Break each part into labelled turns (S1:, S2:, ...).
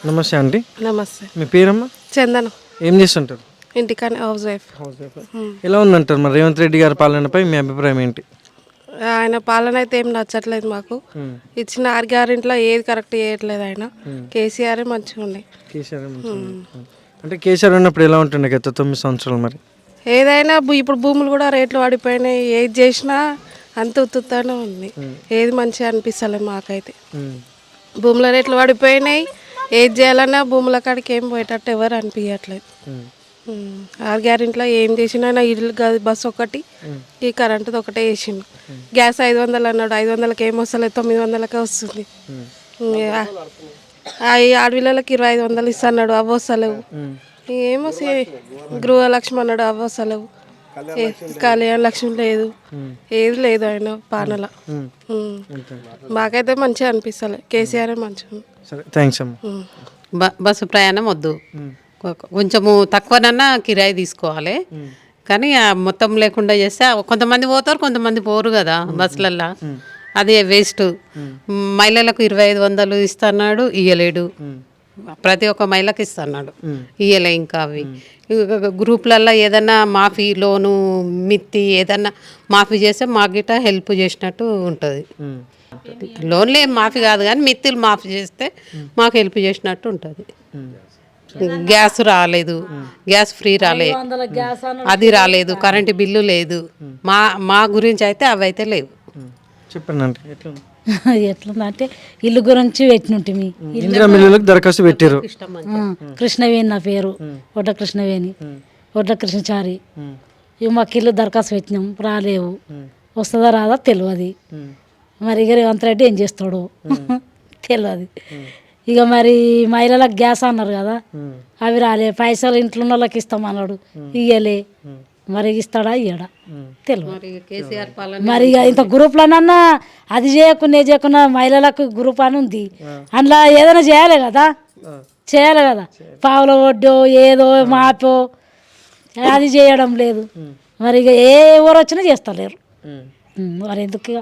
S1: నమస్తే అండి.
S2: నమస్తే.
S1: మీ పేరమ్మా?
S2: చందన.
S1: ఏం చేస్తుంటారు?
S2: ఇంటికానే హౌస్ వైఫ్.
S1: ఎలా ఉందంటారు మరి రేవంత్ రెడ్డి గారి పాలనపై మీ అభిప్రాయం ఏంటి?
S2: ఆయన పాలన అయితే ఏం నచ్చట్లేదు మాకు. ఇచ్చిన 6 గ్యారెంటీలో ఏది కరెక్ట్ చేయట్లేదు ఆయన. కేసీఆర్ మంచిగా ఉండే.
S1: అంటే కేసీఆర్ ఉన్నప్పుడు ఎలా ఉంటుండే గత 9 సంవత్సరాలు మరి?
S2: ఏదైనా ఇప్పుడు భూములు కూడా రేట్లు పడిపోయినాయి. ఏది చేసినా అంత ఉత్తుతానే ఉంది. ఏది మంచిగా అనిపిస్తలేదు మాకైతే. భూముల రేట్లు పడిపోయినాయి. ఏది చేయాలన్నా భూముల కాడికి ఏం పోయేటట్టు ఎవరు అనిపించట్లేదు. 6 గ్యారెంటీలో ఏం చేసినా నా ఇల్లు బస్సు ఒకటి, ఈ కరెంటుది ఒకటే వేసిండు. గ్యాస్ 500 అన్నాడు. 500కి ఏం వస్తలేదు, 900కే వస్తుంది. ఆడపిల్లలకి 2500 ఇస్తున్నాడు, అవి వస్తలేవు. ఏమో గృహలక్ష్మి అన్నాడు, అవి వస్తలేవు. కళ్యాణ లక్ష్మి లేదు, ఏది లేదు ఆయన పాలన. మాకైతే మంచిగా అనిపిస్తలే. కేసీఆర్ మంచిగా.
S1: థ్యాంక్స్ అమ్మా.
S3: బస్సు ప్రయాణం వద్దు, కొంచెము తక్కువనన్నా కిరాయి తీసుకోవాలి. కానీ మొత్తం లేకుండా చేస్తే కొంతమంది పోతారు, కొంతమంది పోరు కదా బస్సులల్లో. అదే వేస్ట్. మహిళలకు 2500 ఇస్తున్నాడు, ఇయ్యలేడు. ప్రతి ఒక్క మహిళకి ఇస్తున్నాడు, ఇయ్యలే. ఇంకా అవి గ్రూప్లల్లో ఏదన్నా మాఫీ లోను మిత్తి ఏదన్నా మాఫీ చేస్తే మాకు గిట్ట హెల్ప్ చేసినట్టు ఉంటుంది. లోన్లు ఏం మాఫీ కాదు కానీ మిత్తులు మాఫీ చేస్తే మాకు హెల్ప్ చేసినట్టు ఉంటుంది. గ్యాస్ రాలేదు, గ్యాస్ ఫ్రీ రాలేదు, అది రాలేదు. కరెంటు బిల్లు లేదు. మా గురించి అయితే అవి అయితే లేవు.
S1: చెప్పండి.
S4: ఎట్లుందంటే ఇల్లు గురించి పెట్టినట్టు
S1: దరఖాస్తు పెట్టారు.
S4: కృష్ణవేణి నా పేరు, ఒడ్డ కృష్ణవేణి, ఒడ్డ కృష్ణచారి. ఇక మాకు ఇల్లు దరఖాస్తు పెట్టినాం, రాలేవు. వస్తుందా రాదా తెలియదు. మరి ఇక రేవంత్ రెడ్డి ఏం చేస్తాడు తెలియదు. ఇక మరి మహిళలకు గ్యాస్ అన్నారు కదా, అవి రాలే. పైసలు ఇంట్లో ఉన్న వాళ్ళకి ఇస్తామన్నాడు, ఇయ్యలే. మరి ఇస్తాడా ఇయ్యడా తెలియదు. మరి ఇక ఇంత గ్రూప్లోనన్నా అది చేయకుండా మహిళలకు గ్రూప్ అని ఉంది. అందులో ఏదైనా చేయాలి కదా, పావుల వడ్డో ఏదో మాపో అది చేయడం లేదు. మరి ఇక ఏ ఎవరు వచ్చినా చేస్తలేరు. మరి ఎందుకు ఇక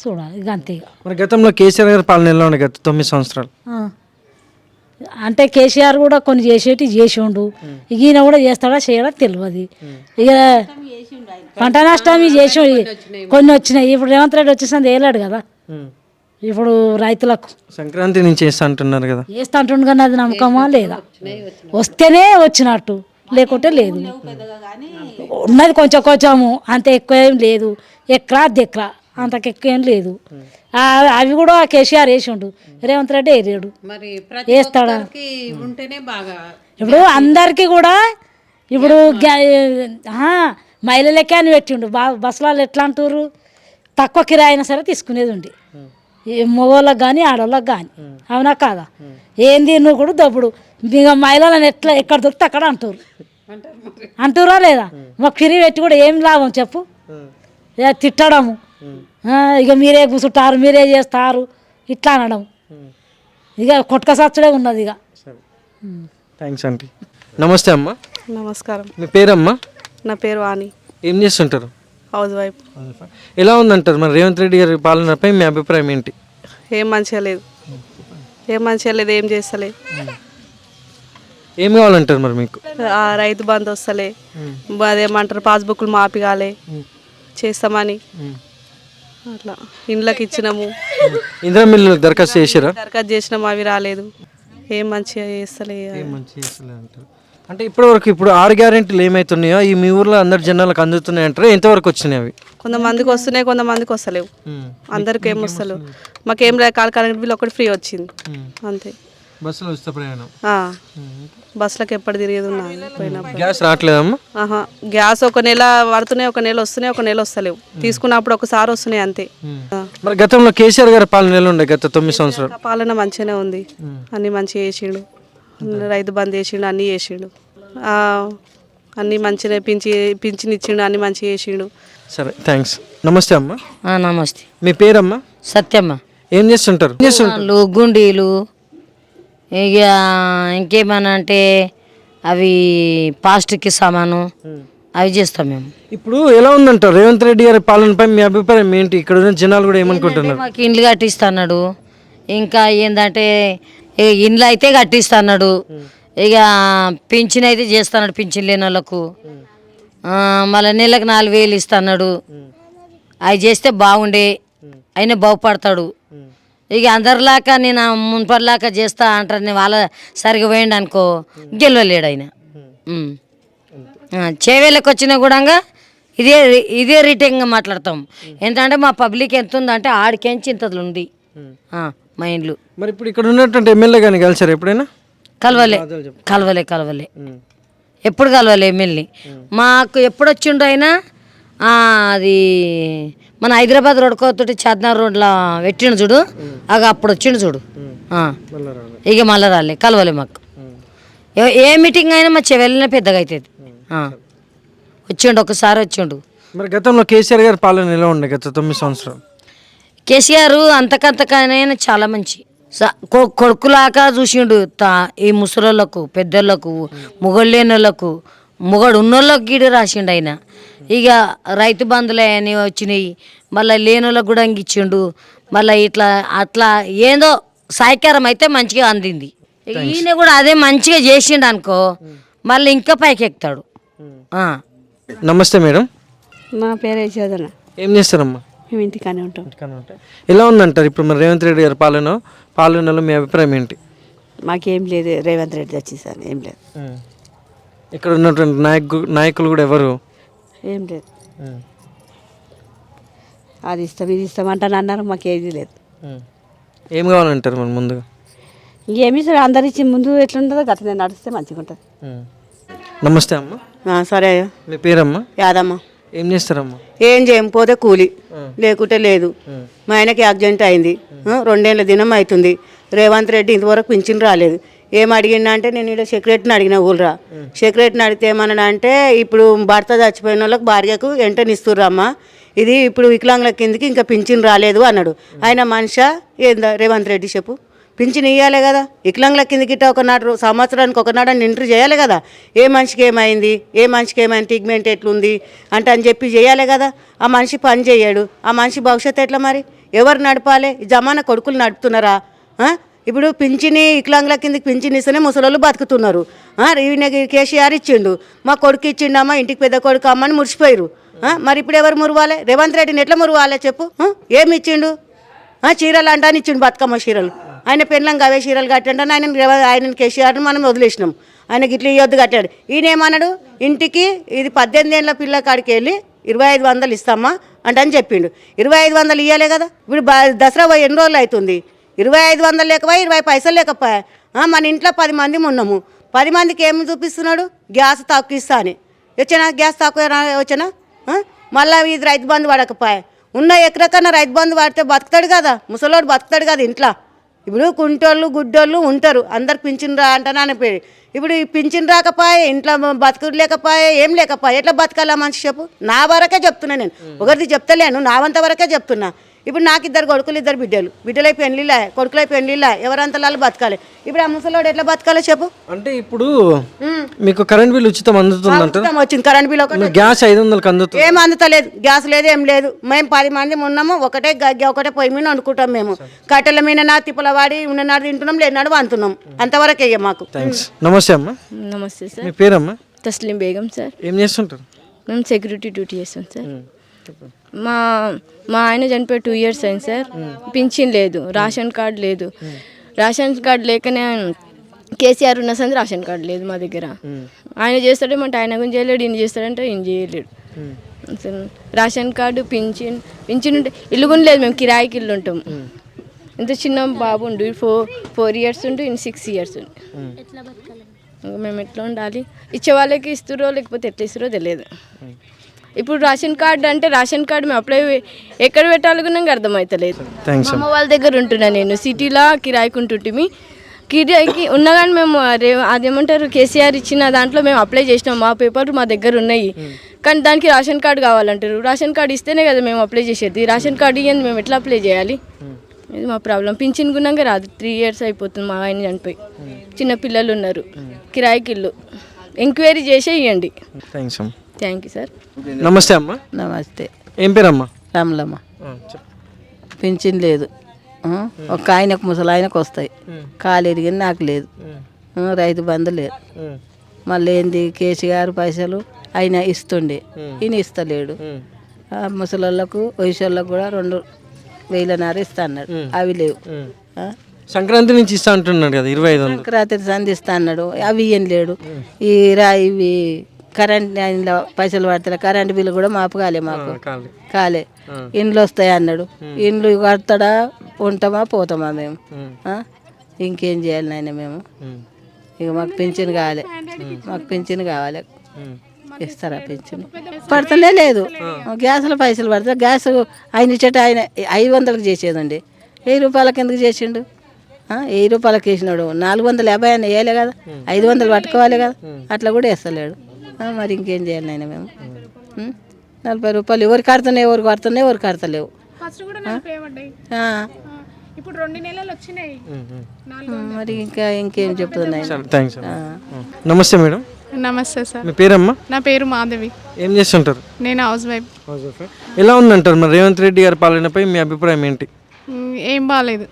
S4: చూడాలి ఇక అంతే.
S1: మరి గతంలో కేసీఆర్ గారి పాలన ఎలా ఉండే గత 9 సంవత్సరాలు?
S4: అంటే కేసీఆర్ కూడా కొన్ని చేసేటి చేసిండు. ఈయన కూడా చేస్తాడా చేయడా తెలియదు. ఇక పంట నష్టం చేసి కొన్ని వచ్చినాయి. ఇప్పుడు రేవంత్ రెడ్డి వచ్చేసింది వేయలేడు కదా. ఇప్పుడు రైతులకు
S1: సంక్రాంతి నుంచి వేస్తా అంటున్నారు కదా,
S4: వేస్తా అంటుండు కానీ అది నమ్మకమా లేదా? వస్తేనే వచ్చినట్టు, లేకుంటే లేదు. ఉన్నది కొంచెం కొంచెము, అంత ఎక్కువ ఏం లేదు. ఎక్కరా అంతకు ఎక్కువ ఏం లేదు. అవి కూడా కేసీఆర్ వేసిండు, రేవంత్ రెడ్డి వేయలేడు. వేస్తాడా? ఇప్పుడు అందరికీ కూడా ఇప్పుడు మహిళలకే అని పెట్టిండు. బస్సులలో ఎట్లా అంటారు, తక్కువ కిరాయి అయినా సరే తీసుకునేది ఉండి, మగవాళ్ళకి కానీ ఆడవాళ్ళకి కానీ. అవునా కాదా? ఏంది నువ్వు కూడా దప్పుడు ఇక మహిళలను ఎక్కడ దొరికితే అక్కడ అంటారా లేదా? మాకు ఫ్రీ పెట్టి కూడా ఏం లాభం చెప్పు? తిట్టడము, ఇక మీరే కూర్చుంటారు, మీరే చేస్తారు, ఇట్లా అనడం. ఇక కొట్టుక సచ్చడే ఉన్నది ఇక.
S1: థ్యాంక్స్ అండి. నమస్తే అమ్మా.
S2: నమస్కారం.
S1: మీ పేరమ్మా?
S2: నా పేరు వాణి.
S1: ఏం చేస్తుంటారు?
S2: House wife.
S1: ఎలా ఉందంటారు మరి రేవంత్ రెడ్డి గారి పాలనపై మీ అభిప్రాయం ఏంటి?
S2: ఏం మంచిగా లేదు, ఏం చేస్తలేదు.
S1: ఏం కావాలంటారు మరి మీకు?
S2: రైతు బంధు వస్తలే, అదేమంటారు పాస్బుక్లు మాపిగాలే చేస్తామని అట్లా ఇండ్లకి ఇచ్చినాము.
S1: ఇందిరా మిల్లులకు దరఖాస్తు
S2: చేసినాము, అవి రాలేదు. ఏం మంచిగా చేస్తలే.
S1: అంటే ఇప్పటివరకు ఇప్పుడు 6 గ్యారెంటీలు ఏమైతున్నాయో ఈ మీ ఊర్లో అందరు జనాలకు అందుతున్నాయి అంటారు, ఎంతవరకు వచ్చినాయి అవి?
S2: కొంతమందికి వస్తున్నాయి, కొంతమందికి వస్తలేవు. అందరికి ఏం వస్తలేవు. మాకేం కరెంట్ బిల్ ఒకటి ఫ్రీ వచ్చింది అంతే.
S1: బస్సులో ఉచిత ప్రయాణం.
S2: బస్సులకు ఎప్పుడు తిరిగేది పోయినప్పుడు.
S1: గ్యాస్ రావట్లేదమ్మా?
S2: గ్యాస్ ఒక నెల పడుతున్నాయి, ఒక నెల వస్తున్నాయి, ఒక నెల వస్తలేవు. తీసుకున్నప్పుడు ఒకసారి వస్తున్నాయి అంతే.
S1: మరి గతంలో కేసీఆర్ గారి పాలన ఎలా ఉండే గత 9 సంవత్సరాలు?
S2: పాలన మంచిగానే ఉంది, అన్ని మంచిగా చేసిండు. రైతు బంద్ చేసిండు, అన్నీ చేసిండు. అన్నీ మంచిగా పింఛన్ ఇచ్చిండు, అన్నీ మంచిగా చేసిండు.
S1: సరే, థ్యాంక్స్. నమస్తే అమ్మా.
S5: నమస్తే.
S1: మీ పేరమ్మా?
S5: సత్యమ్మ.
S1: ఏం చేస్తుంటారు?
S5: గుండీలు, ఇక ఇంకేమన్నా అంటే అవి ప్లాస్టిక్ సామాను అవి చేస్తాం మేము.
S1: ఇప్పుడు ఎలా ఉందంటారు రేవంత్ రెడ్డి గారి పాలనపై మీ అభిప్రాయం ఏంటి? ఇక్కడ ఉన్న జనాలు కూడా ఏమనుకుంటున్నారు?
S5: మాకు ఇండ్లు కట్టిస్తున్నాడు. ఇంకా ఏంటంటే ఇండ్లు అయితే కట్టిస్తున్నాడు. ఇక పింఛన్ అయితే చేస్తున్నాడు పింఛన్ లేని వాళ్ళకు. మళ్ళీ నెలకు 4,000 ఇస్తున్నాడు. అవి చేస్తే బాగుండే, అయినా బాగుపడతాడు. ఇక అందరిలాగా నేను మున్పడిలాగా చేస్తా అంటారు, నేను వాళ్ళ సరిగా పోయిండు అనుకో గెలవలేడు ఆయన. చేవేళ్ళకి వచ్చినా కూడా ఇదే రిటర్న్గా మాట్లాడతాం. ఎందుకంటే మా పబ్లిక్ ఎంత ఉందంటే ఆడికెంచి ఇంతలు ఉంది మా ఇండ్లు.
S1: మరి ఇప్పుడు ఇక్కడ ఉన్నటువంటి ఎమ్మెల్యే కానీ కలిసారు ఎప్పుడైనా?
S5: కలవలే ఎప్పుడు కలవలే ఎమ్మెల్యే. మాకు ఎప్పుడు వచ్చిండు అయినా అది మన హైదరాబాద్ రోడ్ కోతోటి చార్మినార్ రోడ్లో పెట్టిండు చూడు, అప్పుడు వచ్చిండు చూడు. ఇక మళ్ళీ రాలే, కలవలే మాకు. ఏ మీటింగ్ అయినా మా చెవెళ్ళనే పెద్దగా అవుతుంది. వచ్చిండు, ఒకసారి వచ్చిండు.
S1: మరి గతంలో కేసీఆర్ గారి పాలన ఎలా ఉండే గత 9 సంవత్సరాలు?
S5: కేసీఆర్ అంతకంతకైనా చాలా మంచి కొడుకులాగా చూసిండు. ఈ ముసలోళ్ళకు, పెద్దోళ్ళకు, మొగోళ్ళేని వాళ్ళకు, మొగడు ఉన్నోళ్ళకి గీడు రాసిండు ఆయన. ఇక రైతు బంధులే అని వచ్చినాయి, మళ్ళీ లేని వాళ్ళకి కూడా ఇచ్చిండు. మళ్ళీ ఇట్లా అట్లా ఏందో సహకారం అయితే మంచిగా అందింది. ఈయన కూడా అదే మంచిగా చేసిండు అనుకో, మళ్ళీ ఇంకా పైకి ఎక్కుతాడు.
S1: నమస్తే మేడం.
S6: నా పేరు యశోదన.
S1: ఏం చేస్తారమ్మా?
S6: మేము ఇంటికానే ఉంటాం.
S1: ఎలా ఉందంటారు ఇప్పుడు మరి రేవంత్ రెడ్డి గారి పాలనలో మీ అభిప్రాయం ఏంటి?
S6: మాకేం లేదు, రేవంత్ రెడ్డి వచ్చేసాను, ఏం లేదు.
S1: ఇక్కడ ఉన్నటువంటి నాయకులు కూడా ఎవరు?
S6: ఏం లేదు. అది ఇస్తాం ఇది ఇస్తాం అంటాను అన్నారు, మాకు ఏది లేదు.
S1: ఏం కావాలంటారు మరి ముందుగా?
S6: ఇంకేమి సార్ అందరు ఇచ్చి ముందు ఎట్లుంటుందో గట్లనే నడిస్తే మంచిగా ఉంటుంది.
S1: నమస్తే అమ్మా.
S6: సరే.
S1: మీ పేరమ్మా?
S6: యాదమ్మ.
S1: ఏం చేస్తారమ్మా?
S6: ఏం చేయకపోతే కూలి, లేకుంటే లేదు. మా ఆయనకి యాక్సిడెంట్ అయింది, 2 ఏళ్ళ దినం అవుతుంది. రేవంత్ రెడ్డి ఇంతవరకు పింఛన్ రాలేదు. ఏం అడిగినా అంటే నేను ఇక్కడ సెక్రటరీని అడిగిన ఊళ్ళరా. సెక్రటరీని అడిగితే ఏమన్నా అంటే ఇప్పుడు భర్త చచ్చిపోయిన వాళ్ళకి భార్యకు వెంటనిస్తుర్రమ్మా, ఇది ఇప్పుడు వికలాంగుల కిందకి ఇంకా పింఛన్ రాలేదు అన్నాడు. ఆయన మనిషా ఏందా రేవంత్ రెడ్డి చెప్పు? పింఛన్ ఇవ్వాలి కదా, వికలాంగుల కిందకి ఒకనాడు సంవత్సరానికి ఒకనాడు అని ఎంట్రీ చేయాలి కదా. ఏ మనిషికి ఏమైంది, ఏ మనిషికి ఏమైంది, ట్రీట్మెంట్ ఎట్లుంది అంటే అని చెప్పి చేయాలి కదా. ఆ మనిషి పని చేయడు, ఆ మనిషి భవిష్యత్తు ఎట్లా మరి? ఎవరు నడపాలి? ఈ జమానా కొడుకులు నడుపుతున్నారా? ఇప్పుడు పింఛని వికలాంగుల కిందకి పింఛన్ ఇస్తేనే ముసలోళ్ళు బతుకుతున్నారు. ఈయనకి కేసీఆర్ ఇచ్చిండు, మా కొడుకు ఇచ్చిండమ్మా, ఇంటికి పెద్ద కొడుకు అమ్మని మురిసిపోయారు. మరి ఇప్పుడు ఎవరు మురవాలి? రేవంత్ రెడ్డిని ఎట్లా మురవాలి చెప్పు? ఏమి ఇచ్చిండు? చీరలు అంటాను ఇచ్చిండు, బతుకమ్మ చీరలు. ఆయన పెళ్ళంగా అవే చీరలు కట్టండి ఆయన కేసీఆర్ని మనం వదిలేసినాం. ఆయనకి ఇట్లా ఇవ్వద్దు కట్టాడు. ఈయన ఏమన్నాడు, ఇంటికి ఇది 18 ఏళ్ళ పిల్ల కాడికి వెళ్ళి 2500 ఇస్తామా అని చెప్పిండు. 2500 ఇవ్వాలి కదా. ఇప్పుడు దసరా పోయి ఎన్ని రోజులు అవుతుంది? 2500 లేకపోయా, 20 పైసలు లేకపోయా. మన ఇంట్లో 10 మంది ఉన్నాము, 10 మందికి ఏమి చూపిస్తున్నాడు? గ్యాస్ తక్కువ ఇస్తా అని వచ్చినా, గ్యాస్ తక్కువ వచ్చినా. మళ్ళీ ఇది రైతు బంధు పడకపోయా. ఉన్న ఎకరకన్నా రైతు బంధు పడితే బతుకుతాడు కదా, ముసలోడు బతుకుతాడు కదా ఇంట్లో. ఇప్పుడు కుంటోళ్ళు గుడ్డోళ్ళు ఉంటారు, అందరికి పింఛన్ రా అంటానని పేరు. ఇప్పుడు ఈ పింఛన్ రాకపోయే, ఇంట్లో బతుకుడు లేకపోయే, ఏం లేకపోయే, ఎట్లా బతకాలా మనిషి చెప్పు? నా వరకే చెప్తున్నా నేను, ఒకరిది చెప్తలేను, నా వంత వరకే చెప్తున్నా. ఇప్పుడు నాకు 2 కొడుకులు 2 బిడ్డలై పెళ్ళిళ్ళ, కొడుకులై పెళ్ళిళ్ళ, ఎవరంతలాలు బతకాలి. ఇప్పుడు ఆ ముసలోడు ఎట్లా బతకాలో చెప్పు?
S1: అంటే ఇప్పుడు మీకు కరెంట్ బిల్ ఉచితం అందుతుందంట.
S6: వచ్చింది కరెంట్ బిల్, ఒకటి
S1: గ్యాస్ 500కి అందుతుంది.
S6: ఏం అందుతలేదు, గ్యాస్ లేదు, ఏం లేదు. మేము 10 మంది ఉన్నాము, ఒకటే పొయ్యి మీద వండుకుంటాం. మేము కట్టెల మీద తిప్పల వాడి ఉన్ననాడు తింటున్నాం, లేనాడు వంతున్నాం, అంతవరకే మాకు.
S1: నమస్తే అమ్మా.
S7: నమస్తే సార్.
S1: మీ పేరమ్మా?
S7: తస్లీం బేగం సార్.
S1: ఏం చేస్తుంటారు?
S7: మేము సెక్యూరిటీ డ్యూటీ చేస్తాం సార్. మా ఆయన చనిపోయి 2 years అయింది సార్. పింఛన్ లేదు, రేషన్ కార్డు లేదు. రేషన్ కార్డు లేకనే కేసీఆర్ ఉన్న సంది రేషన్ కార్డు లేదు మా దగ్గర. ఆయన చేస్తాడేమంటే ఆయన గురించి చేయలేడు, ఈయన చేస్తాడంటే ఈయన చేయలేడు. రేషన్ కార్డు, పింఛన్ ఉంటే ఇల్లు కూడా లేదు, మేము కిరాయికి ఇల్లు ఉంటాం. ఇంత చిన్న బాబు ఉండు, 4 years ఉండు, ఈయన 6 years ఉండు. మేము ఎట్లా ఉండాలి? ఇచ్చే వాళ్ళకి ఇస్తురో లేకపోతే ఎట్లా ఇస్తురో తెలియదు. ఇప్పుడు రేషన్ కార్డు అంటే రేషన్ కార్డు మేము అప్లై ఎక్కడ పెట్టాలనుకున్నా అర్థమవుతలేదు. అమ్మ వాళ్ళ దగ్గర ఉంటున్నా, నేను సిటీలో కిరాయికి ఉంటుంటిమి. కిరాయికి ఉన్నా కానీ మేము అదేమంటారు కేసీఆర్ ఇచ్చిన దాంట్లో మేము అప్లై చేసినాం, మా పేపర్ మా దగ్గర ఉన్నాయి. కానీ దానికి రేషన్ కార్డు కావాలంటారు. రేషన్ కార్డు ఇస్తేనే కదా మేము అప్లై చేసేది. రేషన్ కార్డు ఇవ్వండి, మేము ఎట్లా అప్లై చేయాలి? ఇది మా ప్రాబ్లం. పింఛన్ గుణంగా రాదు, 3 years అయిపోతుంది మా ఆయన చనిపోయి. చిన్న పిల్లలు ఉన్నారు, కిరాయికి ఇల్లు. ఎంక్వైరీ చేసే ఇవ్వండి. Thank you sir.
S1: నమస్తే అమ్మా.
S8: నమస్తే.
S1: ఏం పేరమ్మా?
S8: రాములమ్మ. పింఛన్ లేదు,
S6: ఒక ఆయనకు ముసలి ఆయనకు వస్తాయి, కాలు ఎరిగింది నాకు లేదు, రైతు బంధు లేదు. మళ్ళీ ఏంది కేసీఆర్ పైసలు ఆయన ఇస్తుండే, ఈయన ఇస్తలేడు. ముసలోళ్ళకు వయసోళ్ళకు కూడా 2,000 ఇస్తా అన్నాడు, అవి లేవు.
S1: సంక్రాంతి నుంచి ఇస్తా అంటున్నాడు కదా 2500.
S6: సంక్రాంతి సంధిస్తా అన్నాడు, అవి ఏం లేడు. ఇవి కరెంట్ ఇంట్లో పైసలు పడతాయి, కరెంట్ బిల్లు కూడా మాపు కాలే, మాకు కాలే. ఇండ్లు వస్తాయి అన్నాడు, ఇండ్లు కడతాడా, ఉంటామా పోతామా మేము? ఇంకేం చేయాలి నాయన మేము? ఇక మాకు పింఛన్ కావాలి, మాకు పింఛన్ కావాలి. ఇస్తారా పింఛన్? పడుతుందే లేదు. గ్యాస్లో పైసలు పడతా, గ్యాస్ ఆయన ఇచ్చేట ఆయన 500కి చేసేదండి, 1000 రూపాయలకి ఎందుకు చేసిండు? 1000 రూపాయలకి వేసినాడు, 450 అని వేయలే కదా, 500 పట్టుకోవాలి కదా, అట్లా కూడా వేస్తలేడు. మరి ఇంకేం చేయాలి నాయన మేము? 40 రూపాయలు ఎవరికి కడుతున్నాయి, ఎవరికి పడుతున్నాయి, ఎవరికి కడతలేవు.
S2: ఇప్పుడు 2 నెలలు వచ్చినాయి.
S6: మరి ఇంకేం చెప్తున్నాయి?
S1: థ్యాంక్స్. నమస్తే మేడం.
S2: నమస్తే సార్.
S1: మీ పేరమ్మా?
S2: నా పేరు మాధవి.
S1: ఏం చేస్తుంటారు?
S2: నేను హౌస్ వైఫ్.
S1: ఎలా ఉందంటారు మరి రేవంత్ రెడ్డి గారి పాలనపై మీ అభిప్రాయం ఏంటి?
S2: ఏం బాగాలేదు.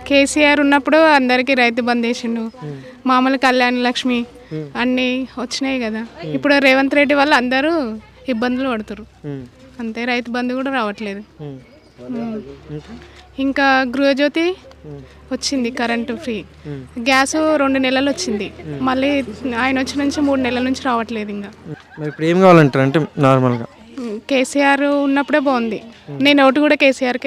S2: కేసీఆర్ ఉన్నప్పుడు అందరికీ రైతు బంద్ చేసిండు, మామూలు కళ్యాణ లక్ష్మి అన్నీ వచ్చినాయి కదా. ఇప్పుడు రేవంత్ రెడ్డి వల్ల అందరూ ఇబ్బందులు పడుతున్నారు అంతే, రైతు బంధు కూడా రావట్లేదు. ఇంకా గృహజ్యోతి వచ్చింది, కరెంటు ఫ్రీ. గ్యాస్ 2 నెలలు వచ్చింది, మళ్ళీ ఆయన వచ్చి నుంచి 3 నెలల నుంచి రావట్లేదు. ఇంకా
S1: మరి ఇప్పుడు ఏం కావాలంటారు? అంటే నార్మల్గా
S2: కేసీఆర్ ఉన్నప్పుడే బాగుంది. నేను ఓటు కూడా కేసీఆర్కి